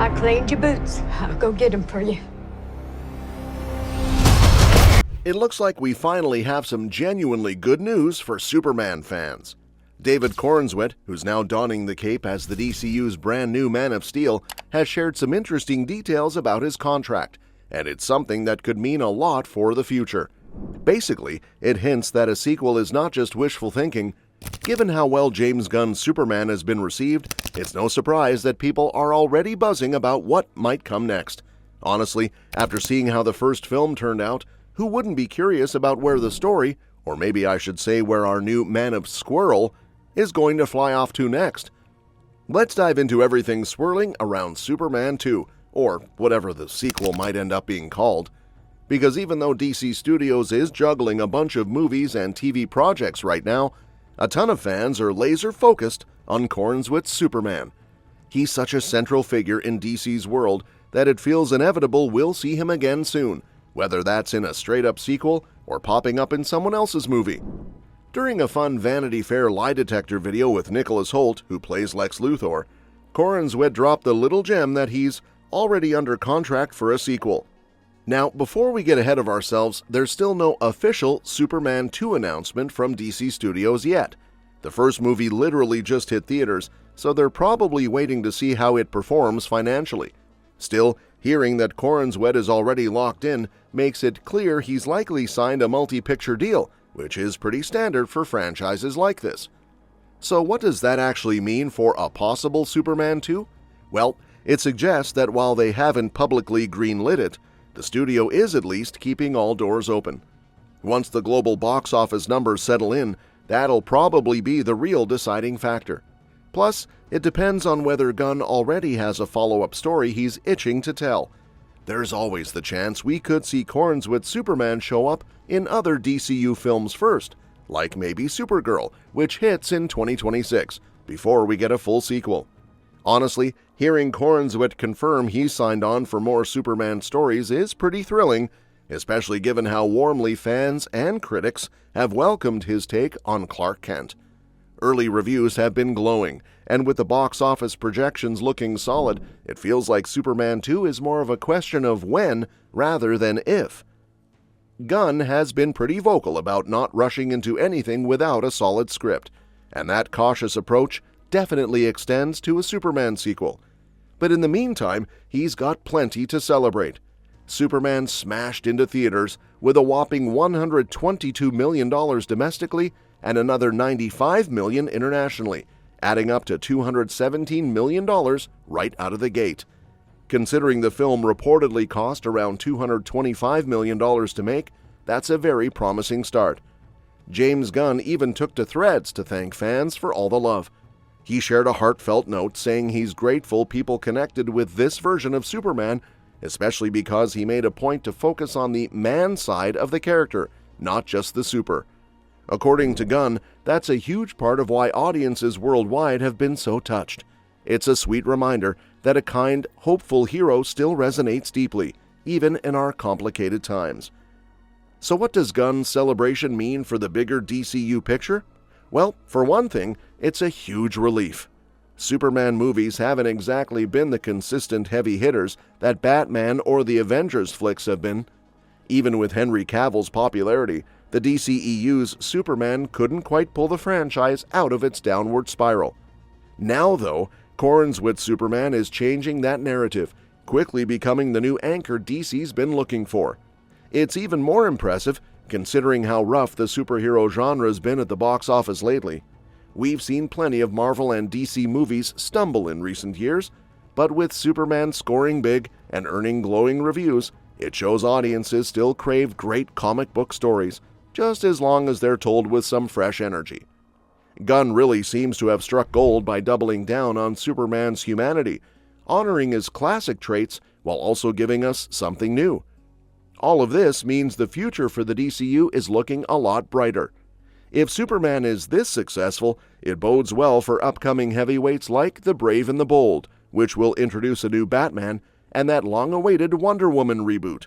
I cleaned your boots. I'll go get them for you. It looks like we finally have some genuinely good news for Superman fans. David Corenswet, who's now donning the cape as the DCU's brand new Man of Steel, has shared some interesting details about his contract, and it's something that could mean a lot for the future. Basically, it hints that a sequel is not just wishful thinking. Given how well James Gunn's Superman has been received, it's no surprise that people are already buzzing about what might come next. Honestly, after seeing how the first film turned out, who wouldn't be curious about where the story, or maybe I should say where our new Man of Squirrel, is going to fly off to next? Let's dive into everything swirling around Superman 2, or whatever the sequel might end up being called. Because even though DC Studios is juggling a bunch of movies and TV projects right now, a ton of fans are laser-focused on Corenswet's Superman. He's such a central figure in DC's world that it feels inevitable we'll see him again soon, whether that's in a straight-up sequel or popping up in someone else's movie. During a fun Vanity Fair lie detector video with Nicholas Hoult, who plays Lex Luthor, Corenswet dropped the little gem that he's already under contract for a sequel. Now, before we get ahead of ourselves, there's still no official Superman 2 announcement from DC Studios yet. The first movie literally just hit theaters, so they're probably waiting to see how it performs financially. Still, hearing that Corenswet is already locked in makes it clear he's likely signed a multi-picture deal, which is pretty standard for franchises like this. So what does that actually mean for a possible Superman 2? Well, it suggests that while they haven't publicly greenlit it, the studio is at least keeping all doors open. Once the global box office numbers settle in, that'll probably be the real deciding factor. Plus, it depends on whether Gunn already has a follow-up story he's itching to tell. There's always the chance we could see Corenswet's Superman show up in other DCU films first, like maybe Supergirl, which hits in 2026, before we get a full sequel. Honestly, hearing Corenswet confirm he's signed on for more Superman stories is pretty thrilling, especially given how warmly fans and critics have welcomed his take on Clark Kent. Early reviews have been glowing, and with the box office projections looking solid, it feels like Superman 2 is more of a question of when rather than if. Gunn has been pretty vocal about not rushing into anything without a solid script, and that cautious approach definitely extends to a Superman sequel. But in the meantime, he's got plenty to celebrate. Superman smashed into theaters with a whopping $122 million domestically and another $95 million internationally, adding up to $217 million right out of the gate. Considering the film reportedly cost around $225 million to make, that's a very promising start. James Gunn even took to Threads to thank fans for all the love. He shared a heartfelt note saying he's grateful people connected with this version of Superman, especially because he made a point to focus on the man side of the character, not just the super. According to Gunn, that's a huge part of why audiences worldwide have been so touched. It's a sweet reminder that a kind, hopeful hero still resonates deeply, even in our complicated times. So what does Gunn's celebration mean for the bigger DCU picture? Well, for one thing, it's a huge relief. Superman movies haven't exactly been the consistent heavy hitters that Batman or the Avengers flicks have been. Even with Henry Cavill's popularity, the DCEU's Superman couldn't quite pull the franchise out of its downward spiral. Now, though, Corenswet's Superman is changing that narrative, quickly becoming the new anchor DC's been looking for. It's even more impressive considering how rough the superhero genre's been at the box office lately. We've seen plenty of Marvel and DC movies stumble in recent years, but with Superman scoring big and earning glowing reviews, it shows audiences still crave great comic book stories, just as long as they're told with some fresh energy. Gunn really seems to have struck gold by doubling down on Superman's humanity, honoring his classic traits while also giving us something new. All of this means the future for the DCU is looking a lot brighter. If Superman is this successful, it bodes well for upcoming heavyweights like The Brave and the Bold, which will introduce a new Batman, and that long-awaited Wonder Woman reboot.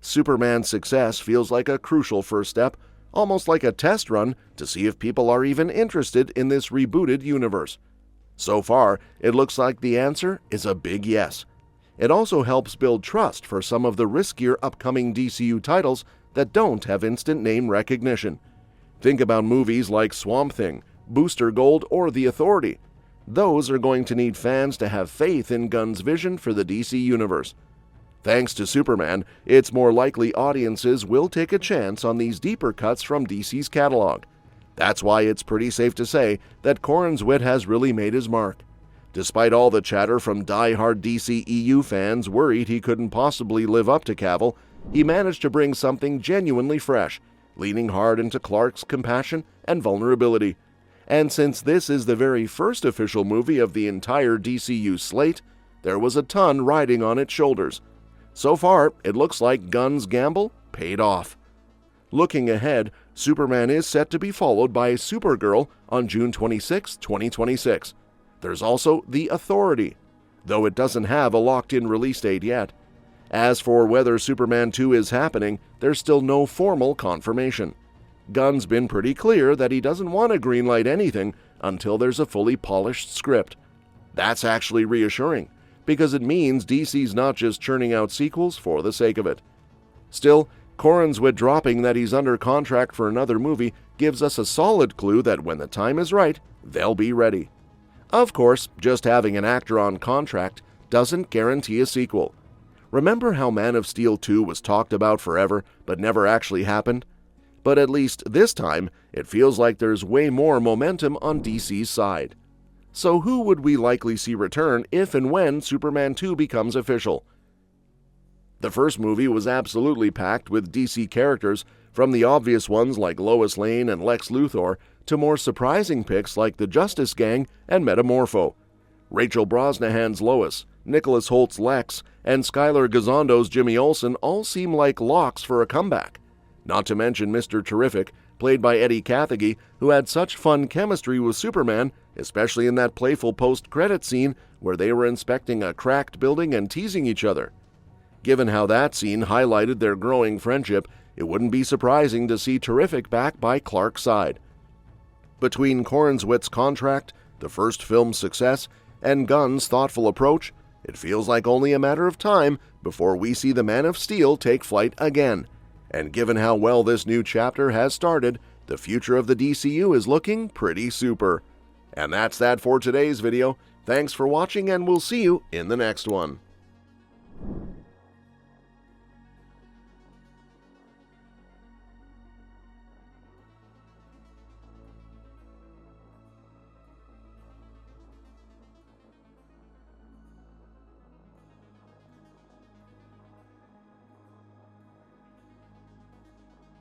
Superman's success feels like a crucial first step, almost like a test run to see if people are even interested in this rebooted universe. So far, it looks like the answer is a big yes. It also helps build trust for some of the riskier upcoming DCU titles that don't have instant name recognition. Think about movies like Swamp Thing, Booster Gold, or The Authority. Those are going to need fans to have faith in Gunn's vision for the DC Universe. Thanks to Superman, it's more likely audiences will take a chance on these deeper cuts from DC's catalog. That's why it's pretty safe to say that Corenswet has really made his mark. Despite all the chatter from die-hard DCEU fans worried he couldn't possibly live up to Cavill, he managed to bring something genuinely fresh, leaning hard into Clark's compassion and vulnerability. And since this is the very first official movie of the entire DCU slate, there was a ton riding on its shoulders. So far, it looks like Gunn's gamble paid off. Looking ahead, Superman is set to be followed by Supergirl on June 26, 2026. There's also The Authority, though it doesn't have a locked-in release date yet. As for whether Superman 2 is happening, there's still no formal confirmation. Gunn's been pretty clear that he doesn't want to greenlight anything until there's a fully polished script. That's actually reassuring, because it means DC's not just churning out sequels for the sake of it. Still, Corenswet dropping that he's under contract for another movie gives us a solid clue that when the time is right, they'll be ready. Of course, just having an actor on contract doesn't guarantee a sequel. Remember how Man of Steel 2 was talked about forever but never actually happened? But at least this time, it feels like there's way more momentum on DC's side. So who would we likely see return if and when Superman 2 becomes official? The first movie was absolutely packed with DC characters, from the obvious ones like Lois Lane and Lex Luthor to more surprising picks like the Justice Gang and Metamorpho. Rachel Brosnahan's Lois, Nicholas Holt's Lex, and Skylar Gazondo's Jimmy Olsen all seem like locks for a comeback. Not to mention Mr. Terrific, played by Eddie Cathegi, who had such fun chemistry with Superman, especially in that playful post-credit scene where they were inspecting a cracked building and teasing each other. Given how that scene highlighted their growing friendship, it wouldn't be surprising to see Terrific back by Clark's side. Between Corenswet's contract, the first film's success, and Gunn's thoughtful approach, it feels like only a matter of time before we see the Man of Steel take flight again. And given how well this new chapter has started, the future of the DCU is looking pretty super. And that's that for today's video. Thanks for watching, and we'll see you in the next one.